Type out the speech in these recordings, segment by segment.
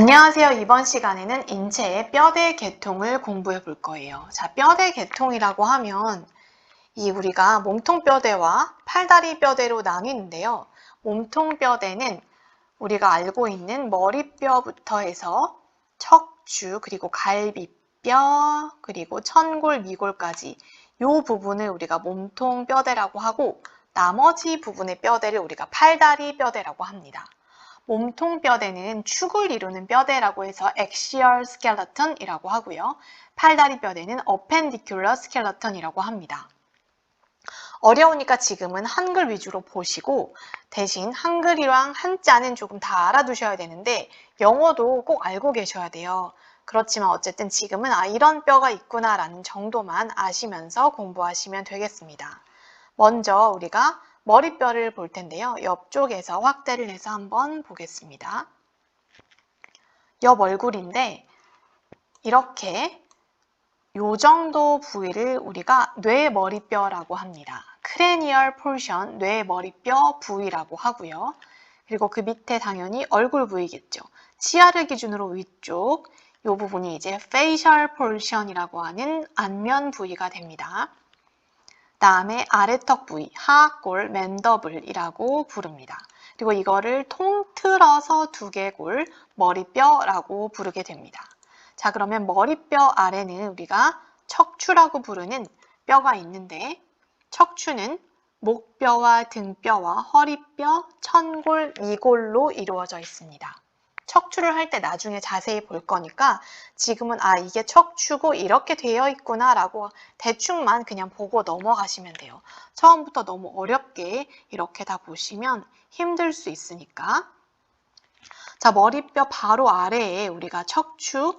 안녕하세요. 이번 시간에는 인체의 뼈대 계통을 공부해 볼 거예요. 자, 뼈대 계통이라고 하면 우리가 몸통 뼈대와 팔다리 뼈대로 나뉘는데요. 몸통 뼈대는 우리가 알고 있는 머리뼈부터 해서 척추, 그리고 갈비뼈, 그리고 천골, 미골까지 이 부분을 우리가 몸통 뼈대라고 하고, 나머지 부분의 뼈대를 우리가 팔다리 뼈대라고 합니다. 몸통 뼈대는 축을 이루는 뼈대라고 해서 axial skeleton이라고 하고요. 팔다리 뼈대는 appendicular skeleton이라고 합니다. 어려우니까 지금은 한글 위주로 보시고, 대신 한글이랑 한자는 조금 다 알아두셔야 되는데 영어도 꼭 알고 계셔야 돼요. 그렇지만 어쨌든 지금은 이런 뼈가 있구나 라는 정도만 아시면서 공부하시면 되겠습니다. 먼저 우리가 머리뼈를 볼 텐데요. 옆쪽에서 확대를 해서 한번 보겠습니다. 옆 얼굴인데 이렇게 요 정도 부위를 우리가 뇌머리뼈라고 합니다. cranial portion, 뇌머리뼈 부위라고 하고요. 그리고 그 밑에 당연히 얼굴 부위겠죠. 치아를 기준으로 위쪽, 이 부분이 이제 facial portion이라고 하는 안면 부위가 됩니다. 다음에 아래턱 부위, 하악골, 맨더블이라고 부릅니다. 그리고 이거를 통틀어서 두개골, 머리뼈라고 부르게 됩니다. 자, 그러면 머리뼈 아래는 우리가 척추라고 부르는 뼈가 있는데, 척추는 목뼈와 등뼈와 허리뼈, 천골, 미골로 이루어져 있습니다. 척추를 할 때 나중에 자세히 볼 거니까 지금은 이게 척추고 이렇게 되어 있구나 라고 대충만 그냥 보고 넘어가시면 돼요. 처음부터 너무 어렵게 이렇게 다 보시면 힘들 수 있으니까. 자, 머리뼈 바로 아래에 우리가 척추,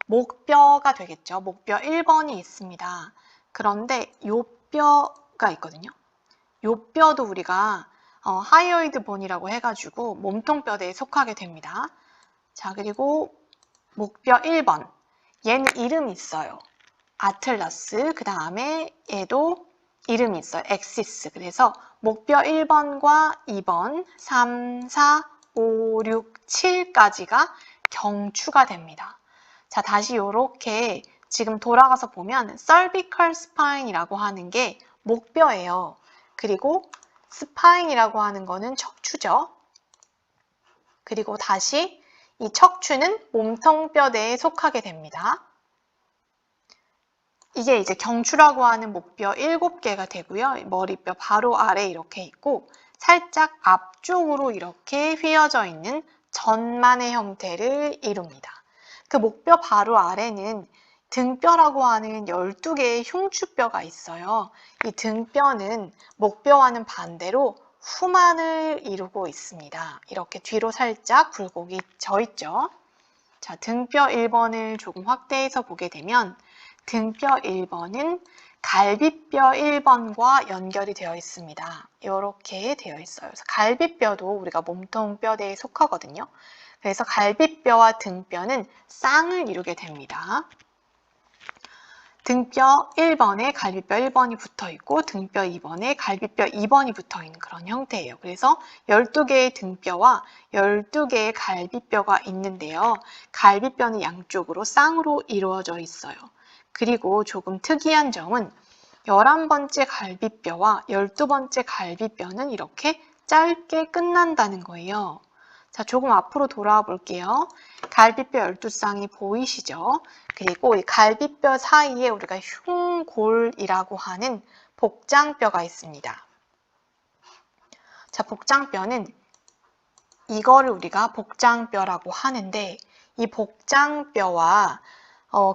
목뼈가 되겠죠. 목뼈 1번이 있습니다. 그런데 요 뼈가 있거든요. 요 뼈도 우리가 하이어이드 본이라고 해가지고 몸통뼈대에 속하게 됩니다. 자, 그리고 목뼈 1번. 얘는 이름이 있어요. 아틀라스. 그 다음에 얘도 이름이 있어요. 엑시스. 그래서 목뼈 1번과 2번, 3, 4, 5, 6, 7까지가 경추가 됩니다. 자, 다시 요렇게 지금 돌아가서 보면 cervical spine이라고 하는 게 목뼈예요. 그리고 스파인이라고 하는 거는 척추죠. 그리고 다시 이 척추는 몸통뼈대에 속하게 됩니다. 이게 이제 경추라고 하는 목뼈 7개가 되고요. 머리뼈 바로 아래 이렇게 있고 살짝 앞쪽으로 이렇게 휘어져 있는 전만의 형태를 이룹니다. 그 목뼈 바로 아래는 등뼈라고 하는 12개의 흉추뼈가 있어요. 이 등뼈는 목뼈와는 반대로 후만을 이루고 있습니다. 이렇게 뒤로 살짝 굴곡이 져 있죠. 자, 등뼈 1번을 조금 확대해서 보게 되면 등뼈 1번은 갈비뼈 1번과 연결이 되어 있습니다. 이렇게 되어 있어요. 그래서 갈비뼈도 우리가 몸통뼈대에 속하거든요. 그래서 갈비뼈와 등뼈는 쌍을 이루게 됩니다. 등뼈 1번에 갈비뼈 1번이 붙어 있고 등뼈 2번에 갈비뼈 2번이 붙어 있는 그런 형태예요. 그래서 12개의 등뼈와 12개의 갈비뼈가 있는데요. 갈비뼈는 양쪽으로 쌍으로 이루어져 있어요. 그리고 조금 특이한 점은 11번째 갈비뼈와 12번째 갈비뼈는 이렇게 짧게 끝난다는 거예요. 자, 조금 앞으로 돌아와 볼게요. 갈비뼈 12쌍이 보이시죠? 그리고 이 갈비뼈 사이에 우리가 흉골이라고 하는 복장뼈가 있습니다. 자, 복장뼈는 이거를 우리가 복장뼈라고 하는데 이 복장뼈와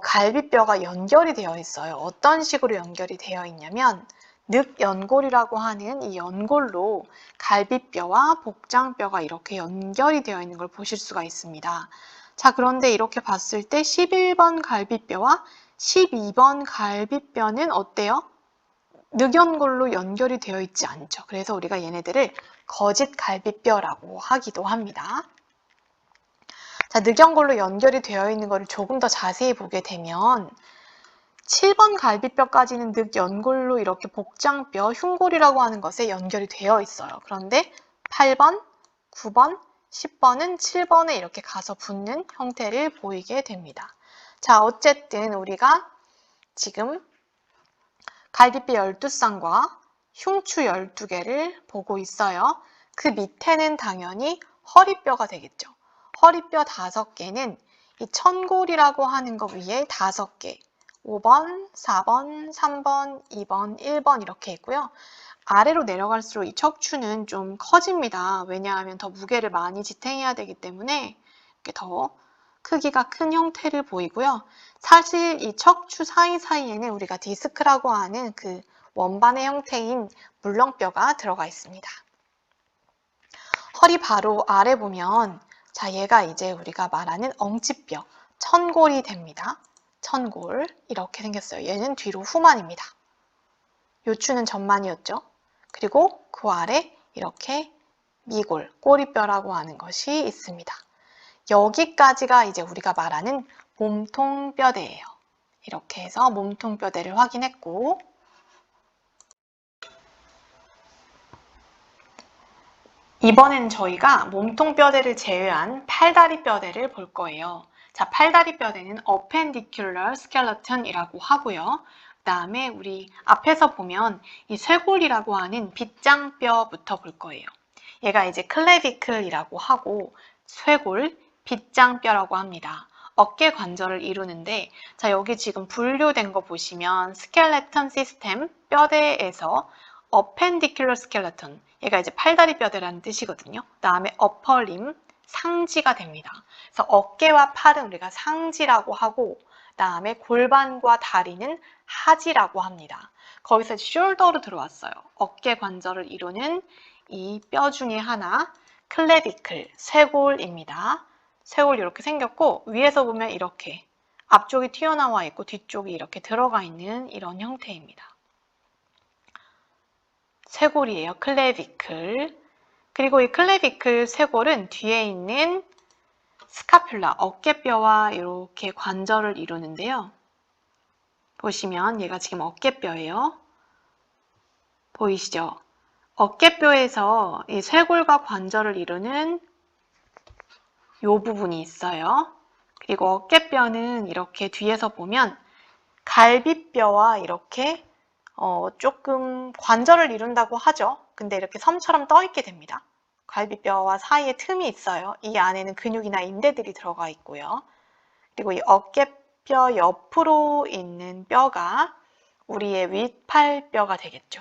갈비뼈가 연결이 되어 있어요. 어떤 식으로 연결이 되어 있냐면 늑연골이라고 하는 이 연골로 갈비뼈와 복장뼈가 이렇게 연결이 되어 있는 걸 보실 수가 있습니다. 자, 그런데 이렇게 봤을 때 11번 갈비뼈와 12번 갈비뼈는 어때요? 늑연골로 연결이 되어 있지 않죠. 그래서 우리가 얘네들을 거짓 갈비뼈라고 하기도 합니다. 자, 늑연골로 연결이 되어 있는 것을 조금 더 자세히 보게 되면 7번 갈비뼈까지는 늑연골로 이렇게 복장뼈, 흉골이라고 하는 것에 연결이 되어 있어요. 그런데 8번, 9번, 10번은 7번에 이렇게 가서 붙는 형태를 보이게 됩니다. 자, 어쨌든 우리가 지금 갈비뼈 12쌍과 흉추 12개를 보고 있어요. 그 밑에는 당연히 허리뼈가 되겠죠. 허리뼈 5개는 이 천골이라고 하는 것 위에 5개, 5번, 4번, 3번, 2번, 1번 이렇게 있고요. 아래로 내려갈수록 이 척추는 좀 커집니다. 왜냐하면 더 무게를 많이 지탱해야 되기 때문에 이렇게 더 크기가 큰 형태를 보이고요. 사실 이 척추 사이사이에는 우리가 디스크라고 하는 그 원반의 형태인 물렁뼈가 들어가 있습니다. 허리 바로 아래 보면 자, 얘가 이제 우리가 말하는 엉치뼈, 천골이 됩니다. 천골 이렇게 생겼어요. 얘는 뒤로 후만입니다. 요추는 전만이었죠. 그리고 그 아래 이렇게 미골, 꼬리뼈라고 하는 것이 있습니다. 여기까지가 이제 우리가 말하는 몸통뼈대예요. 이렇게 해서 몸통뼈대를 확인했고, 이번엔 저희가 몸통뼈대를 제외한 팔다리뼈대를 볼 거예요. 자, 팔다리뼈대는 appendicular skeleton이라고 하고요. 그 다음에 우리 앞에서 보면 이 쇄골이라고 하는 빗장뼈부터 볼 거예요. 얘가 이제 클레비클이라고 하고 쇄골, 빗장뼈라고 합니다. 어깨 관절을 이루는데 자, 여기 지금 분류된 거 보시면 스켈레톤 시스템 뼈대에서 appendicular skeleton 얘가 이제 팔다리 뼈대라는 뜻이거든요. 그 다음에 upper limb 상지가 됩니다. 그래서 어깨와 팔은 우리가 상지라고 하고 그 다음에 골반과 다리는 하지라고 합니다. 거기서 shoulder로 들어왔어요. 어깨 관절을 이루는 이 뼈 중에 하나 클레비클, 쇄골입니다. 쇄골 이렇게 생겼고 위에서 보면 이렇게 앞쪽이 튀어나와 있고 뒤쪽이 이렇게 들어가 있는 이런 형태입니다. 쇄골이에요. 클레비클. 그리고 이 클레비클 쇄골은 뒤에 있는 스카퓰라, 어깨뼈와 이렇게 관절을 이루는데요. 보시면 얘가 지금 어깨뼈예요. 보이시죠? 어깨뼈에서 이 쇄골과 관절을 이루는 이 부분이 있어요. 그리고 어깨뼈는 이렇게 뒤에서 보면 갈비뼈와 이렇게 조금 관절을 이룬다고 하죠. 근데 이렇게 섬처럼 떠 있게 됩니다. 갈비뼈와 사이에 틈이 있어요. 이 안에는 근육이나 인대들이 들어가 있고요. 그리고 이 어깨뼈 옆으로 있는 뼈가 우리의 윗팔뼈가 되겠죠.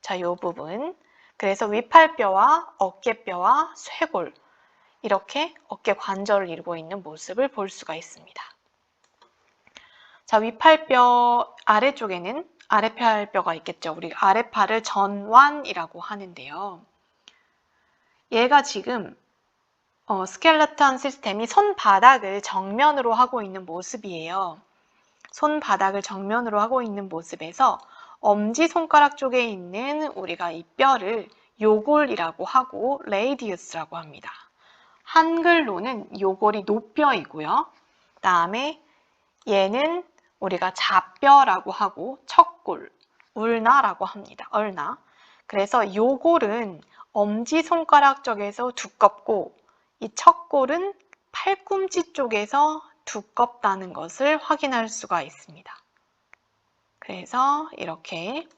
자, 이 부분. 그래서 윗팔뼈와 어깨뼈와 쇄골 이렇게 어깨 관절을 이루고 있는 모습을 볼 수가 있습니다. 자, 윗팔뼈 아래쪽에는 아래팔뼈가 있겠죠. 우리 아래팔을 전완이라고 하는데요. 얘가 지금 스켈레톤 시스템이 손바닥을 정면으로 하고 있는 모습이에요. 손바닥을 정면으로 하고 있는 모습에서 엄지손가락 쪽에 있는 우리가 이 뼈를 요골이라고 하고 레이디우스라고 합니다. 한글로는 요골이 노뼈이고요. 그 다음에 얘는 우리가 좌뼈라고 하고 척골, 울나라고 합니다. 얼나. 그래서 요골은 엄지손가락 쪽에서 두껍고 이 척골은 팔꿈치 쪽에서 두껍다는 것을 확인할 수가 있습니다. 그래서 이렇게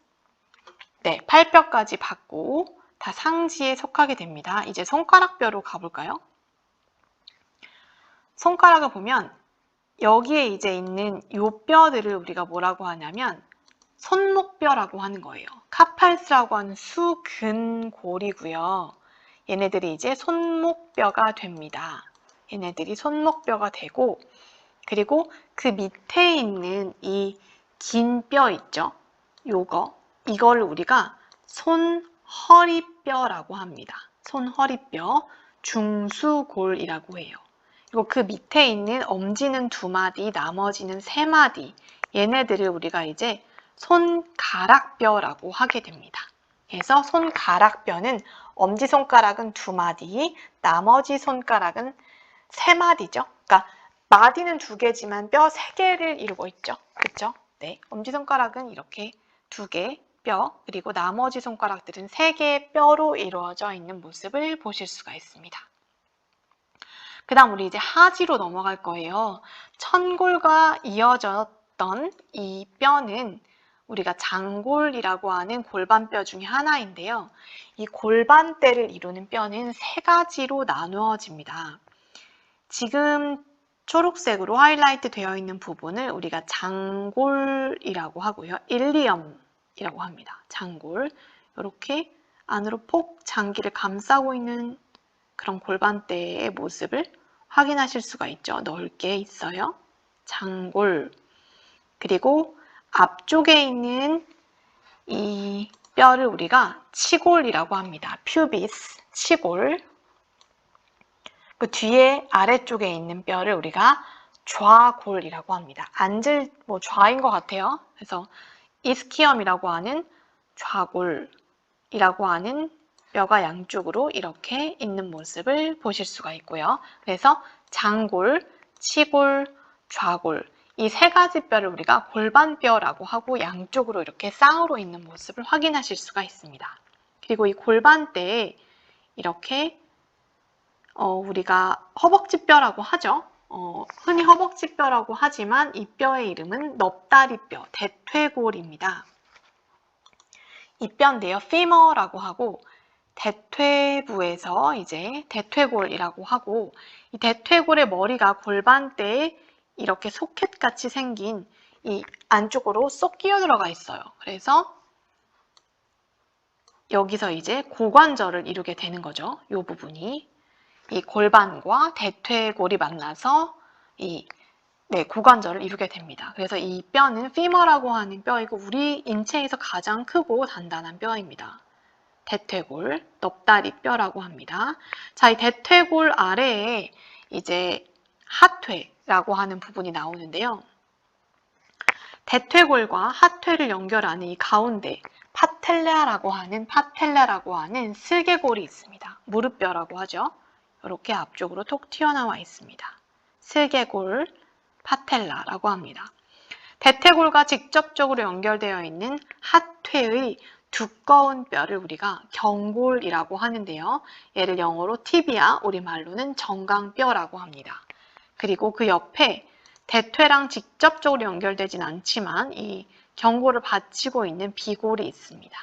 팔뼈까지 받고 다 상지에 속하게 됩니다. 이제 손가락뼈로 가볼까요? 손가락을 보면 여기에 이제 있는 요 뼈들을 우리가 뭐라고 하냐면 손목뼈라고 하는 거예요. 카팔스라고 하는 수근골이고요. 얘네들이 이제 손목뼈가 됩니다. 얘네들이 손목뼈가 되고 그리고 그 밑에 있는 이 긴 뼈 있죠? 이걸 우리가 손허리뼈라고 합니다. 손허리뼈, 중수골이라고 해요. 그리고 그 밑에 있는 엄지는 2마디, 나머지는 3마디. 얘네들을 우리가 이제 손가락뼈라고 하게 됩니다. 그래서 손가락뼈는 엄지손가락은 2마디, 나머지 손가락은 3마디죠. 그러니까 마디는 2개지만 뼈 3개를 이루고 있죠. 그렇죠? 네, 엄지손가락은 이렇게 2개 뼈, 그리고 나머지 손가락들은 3개의 뼈로 이루어져 있는 모습을 보실 수가 있습니다. 그 다음 우리 이제 하지로 넘어갈 거예요. 천골과 이어졌던 이 뼈는 우리가 장골이라고 하는 골반뼈 중에 하나인데요. 이 골반대를 이루는 뼈는 세 가지로 나누어집니다. 지금 초록색으로 하이라이트 되어 있는 부분을 우리가 장골이라고 하고요. 일리엄이라고 합니다. 장골. 이렇게 안으로 폭 장기를 감싸고 있는 그런 골반대의 모습을 확인하실 수가 있죠. 넓게 있어요. 장골. 그리고 앞쪽에 있는 이 뼈를 우리가 치골이라고 합니다. 퓨비스, 치골. 그 뒤에 아래쪽에 있는 뼈를 우리가 좌골이라고 합니다. 앉을 좌인 것 같아요. 그래서 이스키엄이라고 하는 좌골이라고 하는 뼈가 양쪽으로 이렇게 있는 모습을 보실 수가 있고요. 그래서 장골, 치골, 좌골 이 세 가지 뼈를 우리가 골반뼈라고 하고 양쪽으로 이렇게 쌍으로 있는 모습을 확인하실 수가 있습니다. 그리고 이 골반대에 이렇게 우리가 허벅지뼈라고 하죠. 흔히 허벅지뼈라고 하지만 이 뼈의 이름은 넙다리뼈, 대퇴골입니다. 이 뼈인데요. 피머라고 하고 대퇴부에서 이제 대퇴골이라고 하고 이 대퇴골의 머리가 골반대에 이렇게 소켓같이 생긴 이 안쪽으로 쏙 끼어 들어가 있어요. 그래서 여기서 이제 고관절을 이루게 되는 거죠. 이 부분이. 이 골반과 대퇴골이 만나서 고관절을 이루게 됩니다. 그래서 이 뼈는 피머라고 하는 뼈이고 우리 인체에서 가장 크고 단단한 뼈입니다. 대퇴골, 넙다리뼈라고 합니다. 자, 이 대퇴골 아래에 이제 하퇴라고 하는 부분이 나오는데요. 대퇴골과 하퇴를 연결하는 이 가운데 파텔라라고 하는 슬개골이 있습니다. 무릎뼈라고 하죠. 이렇게 앞쪽으로 톡 튀어나와 있습니다. 슬개골, 파텔라라고 합니다. 대퇴골과 직접적으로 연결되어 있는 하퇴의 두꺼운 뼈를 우리가 경골이라고 하는데요. 얘를 영어로 티비아, 우리말로는 정강뼈라고 합니다. 그리고 그 옆에 대퇴랑 직접적으로 연결되진 않지만 이 경골을 받치고 있는 비골이 있습니다.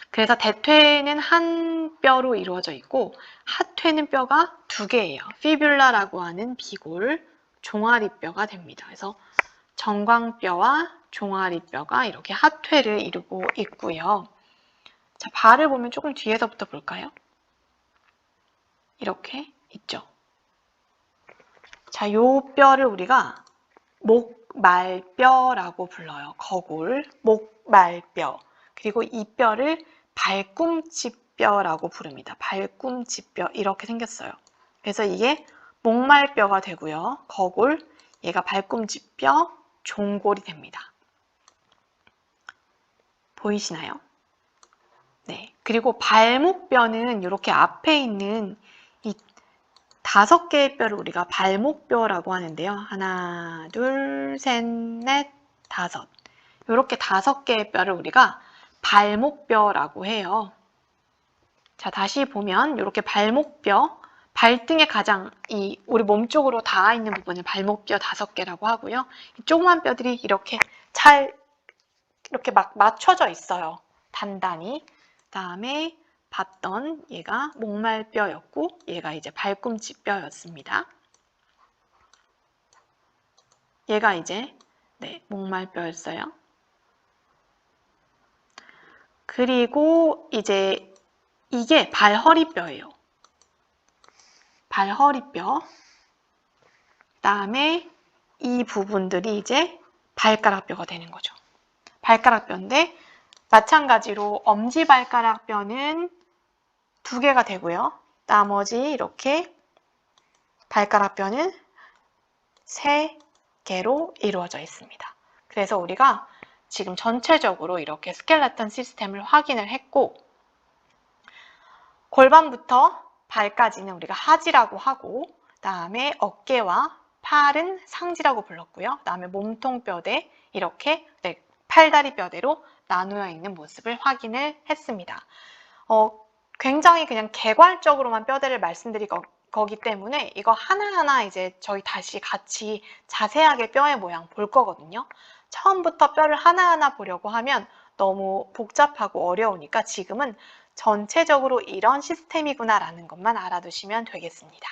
그래서 대퇴는 한 뼈로 이루어져 있고 하퇴는 뼈가 두 개예요. 피뷸라라고 하는 비골, 종아리뼈가 됩니다. 그래서 정광뼈와 종아리뼈가 이렇게 하퇴를 이루고 있고요. 자, 발을 보면 조금 뒤에서부터 볼까요? 이렇게 있죠. 자, 요 뼈를 우리가 목말뼈라고 불러요. 거골, 목말뼈. 그리고 이 뼈를 발꿈치뼈라고 부릅니다. 발꿈치뼈 이렇게 생겼어요. 그래서 이게 목말뼈가 되고요. 거골, 얘가 발꿈치뼈, 종골이 됩니다. 보이시나요? 네. 그리고 발목뼈는 이렇게 앞에 있는 이 5개의 뼈를 우리가 발목뼈라고 하는데요. 하나, 둘, 셋, 넷, 5. 이렇게 5개의 뼈를 우리가 발목뼈라고 해요. 자, 다시 보면 이렇게 발목뼈, 발등에 가장 우리 몸 쪽으로 닿아 있는 부분을 발목뼈 5개라고 하고요. 이 조그만 뼈들이 이렇게 이렇게 막 맞춰져 있어요. 단단히. 그다음에 봤던 얘가 목말뼈였고 얘가 이제 발꿈치뼈였습니다. 얘가 이제 목말뼈였어요. 그리고 이제 이게 발허리뼈예요. 발허리뼈. 그다음에 이 부분들이 이제 발가락뼈가 되는 거죠. 발가락뼈인데 마찬가지로 엄지발가락뼈는 2개가 되고요. 나머지 이렇게 발가락뼈는 3개로 이루어져 있습니다. 그래서 우리가 지금 전체적으로 이렇게 스켈레톤 시스템을 확인을 했고 골반부터 발까지는 우리가 하지라고 하고 그다음에 어깨와 팔은 상지라고 불렀고요. 그다음에 몸통뼈대 이렇게 팔다리 뼈대로 나누어 있는 모습을 확인을 했습니다. 굉장히 그냥 개괄적으로만 뼈대를 말씀드리고 거기 때문에 이거 하나하나 이제 저희 다시 같이 자세하게 뼈의 모양 볼 거거든요. 처음부터 뼈를 하나하나 보려고 하면 너무 복잡하고 어려우니까 지금은 전체적으로 이런 시스템이구나 라는 것만 알아두시면 되겠습니다.